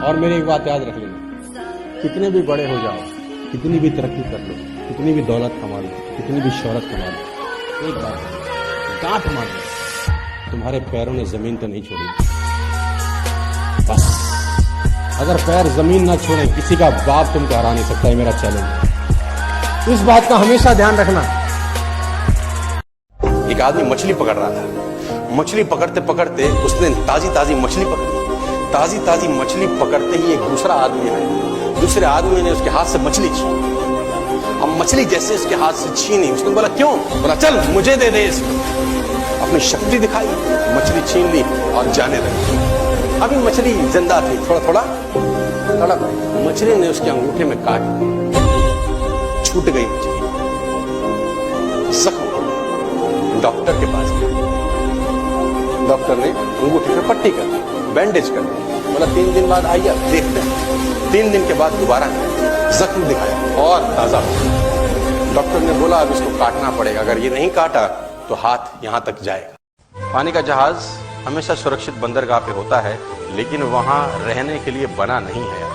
और मेरी एक बात याद रख लेना, कितने भी बड़े हो जाओ, कितनी भी तरक्की कर लो, कितनी भी दौलत कमा लो, कितनी भी शोहरत कमा लो, एक बात गांठ मार लो, तुम्हारे पैरों ने जमीन तो नहीं छोड़ी। बस अगर पैर जमीन ना छोड़े, किसी का बाप तुमको हरा नहीं सकता है, मेरा चैलेंज। इस बात का हमेशा ध्यान रखना। एक आदमी मछली पकड़ रहा था। मछली पकड़ते पकड़ते उसने ताजी ताजी मछली पकड़ी। ताजी ताजी मछली पकड़ते ही एक दूसरा आदमी आया। दूसरे आदमी ने उसके हाथ से मछली छीनी। अब मछली जैसे उसके हाथ से छीनी, उसने बोला क्यों? बोला चल मुझे दे दे इसको। अपनी शक्ति दिखाई, मछली छीन ली और जाने लगी। अभी मछली जिंदा थी, थोड़ा थोड़ा तड़प। मछली ने उसके अंगूठे में काट, छूट गई मछली। जख्म। डॉक्टर के पास गया। डॉक्टर ने अंगूठे पे पट्टी कर दी, बैंडेज कर दी। बोला 3 दिन बाद आइए देखते हैं। 3 दिन के बाद दोबारा जख्म दिखाया और ताजा हो। डॉक्टर ने बोला अब इसको काटना पड़ेगा, अगर ये नहीं काटा तो हाथ यहां तक जाएगा। पानी का जहाज हमेशा सुरक्षित बंदरगाह पे होता है, लेकिन वहां रहने के लिए बना नहीं है।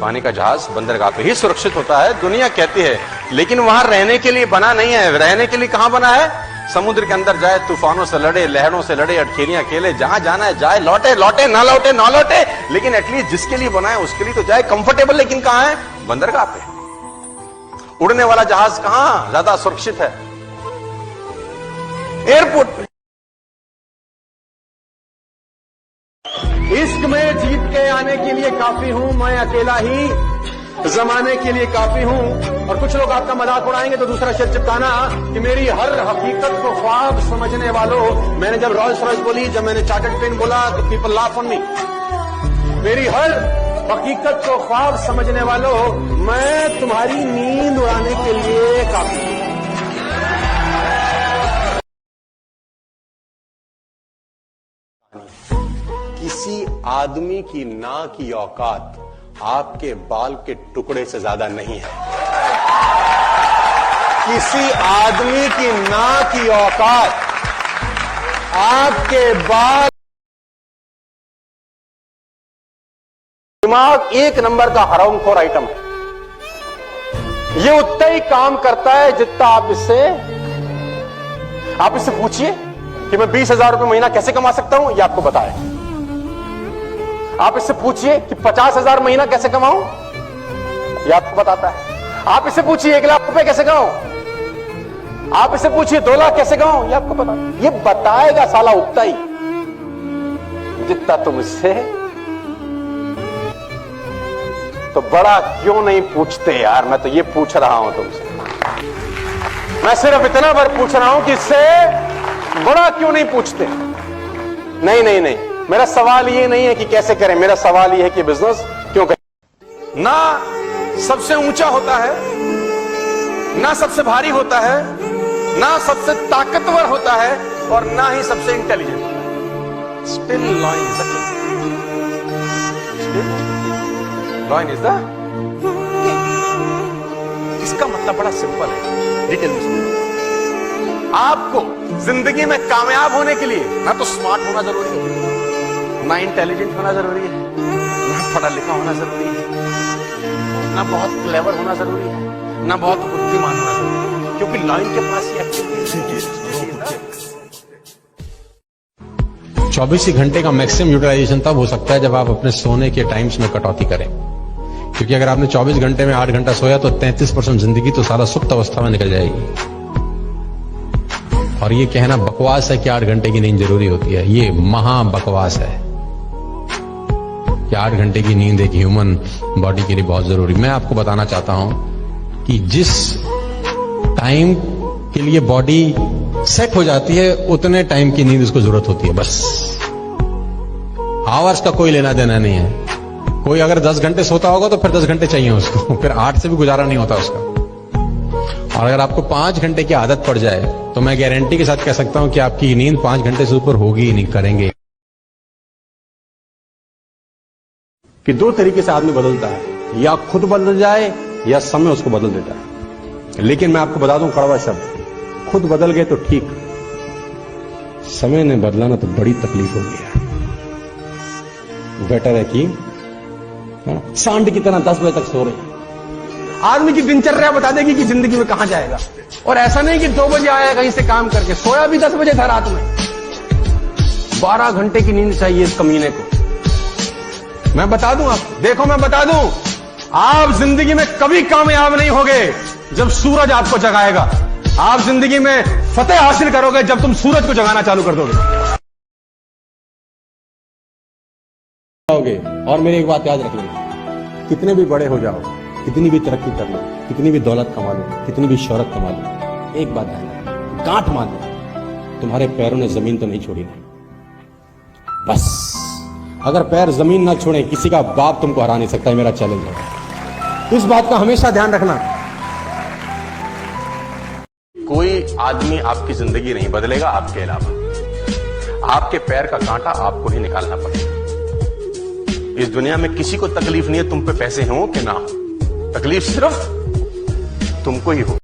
पानी का जहाज बंदरगाह पे ही सुरक्षित होता है, दुनिया कहती है, लेकिन वहां रहने के लिए बना नहीं है। रहने के लिए कहां बना है? समुद्र के अंदर जाए, तूफानों से लड़े, लहरों से लड़े, अटखेलियां खेले, जहां जाना है जाए, लौटे लौटे ना लौटे ना लौटे, लेकिन एटलीस्ट जिसके लिए बना है उसके लिए तो जाए कंफर्टेबल। लेकिन कहां है? बंदरगाह पे। उड़ने वाला जहाज कहां ज्यादा सुरक्षित है? एयरपोर्ट पे। इश्क में जीत के आने के लिए काफी हूं मैं अकेला ही, जमाने के लिए काफी हूं। और कुछ लोग आपका मजाक उड़ाएंगे तो दूसरा शेर चिपकाना कि मेरी हर हकीकत को ख्वाब समझने वालों। मैंने जब रॉयल्स रॉयस बोली, जब मैंने चार्टर्ड प्लेन बोला तो पीपल लाफ ऑन मी। मेरी हर हकीकत को ख्वाब समझने वालों, मैं तुम्हारी नींद उड़ाने के लिए काफी हूं। किसी आदमी की नाक की औकात आपके बाल के टुकड़े से ज्यादा नहीं है। किसी आदमी की नाक की औकात आपके बाल। दिमाग 1 नंबर का हरामखोर आइटम है। ये उतना ही काम करता है जितना आप इससे पूछिए कि मैं 20,000 रुपए महीना कैसे कमा सकता हूं, ये आपको बताए। आप इससे पूछिए कि 50,000 महीना कैसे कमाऊं, ये आपको बताता है। आप इससे पूछिए 1 लाख रुपए कैसे कमाऊं, आप इससे पूछिए 2 लाख कैसे कमाऊं, ये आपको पता। ये बताएगा साला उतना ही जितना तुम इससे। तो बड़ा क्यों नहीं पूछते यार? मैं तो ये पूछ रहा हूं तुमसे। मैं सिर्फ इतना बार पूछ रहा हूं कि इससे बड़ा क्यों नहीं पूछते? नहीं नहीं नहीं, मेरा सवाल ये नहीं है कि कैसे करें, मेरा सवाल ये है कि बिजनेस क्यों करें। ना सबसे ऊंचा होता है, ना सबसे भारी होता है, ना सबसे ताकतवर होता है, और ना ही सबसे इंटेलिजेंट होता है। Still lion is the king. Still lion is the king. इसका मतलब बड़ा सिंपल है, डिटेल में। आपको जिंदगी में कामयाब होने के लिए ना तो स्मार्ट होना जरूरी है, ना इंटेलिजेंट होना जरूरी है, ना पढ़ा लिखा होना जरूरी है, ना बहुत क्लेवर होना जरूरी है, ना बहुत बुद्धिमान होना जरूरी है, क्योंकि लाइन के पास ही 24 ही घंटे का मैक्सिमम यूटिलाइजेशन तब हो सकता है जब आप अपने सोने के टाइम्स में कटौती करें। क्योंकि अगर आपने 24 घंटे में 8 घंटा सोया तो 33% जिंदगी तो सारा सुप्त अवस्था में निकल जाएगी। और ये कहना बकवास है कि 8 घंटे की नींद जरूरी होती है, ये महा बकवास है कि 8 घंटे की नींद एक ह्यूमन बॉडी के लिए बहुत जरूरी। मैं आपको बताना चाहता हूं कि जिस टाइम के लिए बॉडी सेट हो जाती है उतने टाइम की नींद उसको जरूरत होती है, बस। आवर्स का कोई लेना देना नहीं है। कोई अगर 10 घंटे सोता होगा तो फिर 10 घंटे चाहिए उसको, फिर 8 से भी गुजारा नहीं होता उसका। और अगर आपको 5 घंटे की आदत पड़ जाए तो मैं गारंटी के साथ कह सकता हूं कि आपकी नींद 5 घंटे से ऊपर होगी ही नहीं, करेंगे। कि 2 तरीके से आदमी बदलता है, या खुद बदल जाए या समय उसको बदल देता है। लेकिन मैं आपको बता दूं कड़वा शब्द, खुद बदल गए तो ठीक, समय ने बदला ना तो बड़ी तकलीफ होगी। बेटर है कि सांड की तरह 10 बजे तक सो रहे। आदमी की दिनचर्या बता देगी कि जिंदगी में कहां जाएगा। और ऐसा नहीं कि 2 बजे आया कहीं से काम करके, सोया भी 10 बजे था रात में। 12 घंटे की नींद चाहिए इस कमीने को। मैं बता दूं आपको, देखो मैं बता दूं, आप जिंदगी में कभी कामयाब नहीं होगे जब सूरज आपको जगाएगा। आप जिंदगी में फतेह हासिल करोगे जब तुम सूरज को जगाना चालू कर दोगे। और मेरी एक बात याद रख लेना, कितने भी बड़े हो जाओ, कितनी भी तरक्की कर लो, कितनी भी दौलत कमा लो, कितनी भी शोहरत कमा लो, एक बात ध्यान रखना, गांठ मान लो, तुम्हारे पैरों ने जमीन तो नहीं छोड़ी नहीं। बस अगर पैर जमीन ना छोड़े, किसी का बाप तुमको हरा नहीं सकता है, मेरा चैलेंज है। इस बात का हमेशा ध्यान रखना। कोई आदमी आपकी जिंदगी नहीं बदलेगा आपके अलावा। आपके पैर का कांटा आपको ही निकालना पड़ेगा। इस दुनिया में किसी को तकलीफ नहीं है तुम पे पैसे हो कि ना हो, तकलीफ सिर्फ तुमको ही हो।